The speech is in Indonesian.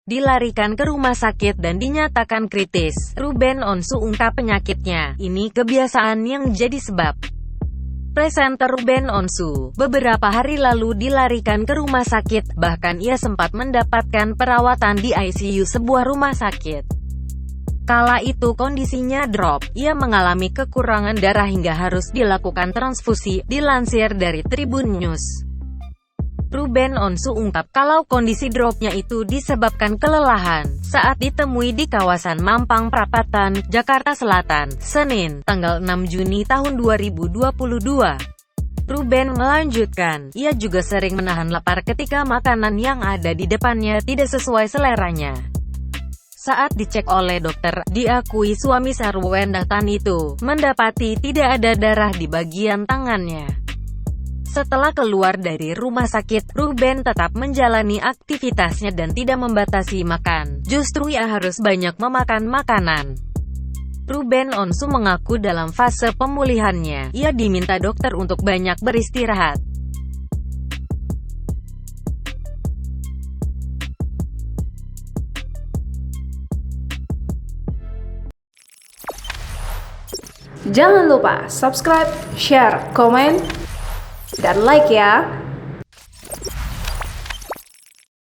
dilarikan ke rumah sakit dan dinyatakan kritis. Ruben Onsu ungkap penyakitnya. Ini kebiasaan yang jadi sebab presenter Ruben Onsu beberapa hari lalu dilarikan ke rumah sakit, bahkan ia sempat mendapatkan perawatan di ICU sebuah rumah sakit. Kala itu kondisinya drop, ia mengalami kekurangan darah hingga harus dilakukan transfusi, dilansir dari Tribun News. Ruben Onsu ungkap kalau kondisi dropnya itu disebabkan kelelahan saat ditemui di kawasan Mampang Perapatan, Jakarta Selatan, Senin, tanggal 6 Juni tahun 2022. Ruben melanjutkan, ia juga sering menahan lapar ketika makanan yang ada di depannya tidak sesuai seleranya. Saat dicek oleh dokter, diakui suami Sarwendatan itu mendapati tidak ada darah di bagian tangannya. Setelah keluar dari rumah sakit, Ruben tetap menjalani aktivitasnya dan tidak membatasi makan. Justru ia harus banyak memakan makanan. Ruben Onsu mengaku dalam fase pemulihannya, ia diminta dokter untuk banyak beristirahat. Jangan lupa subscribe, share, komen, dan like ya.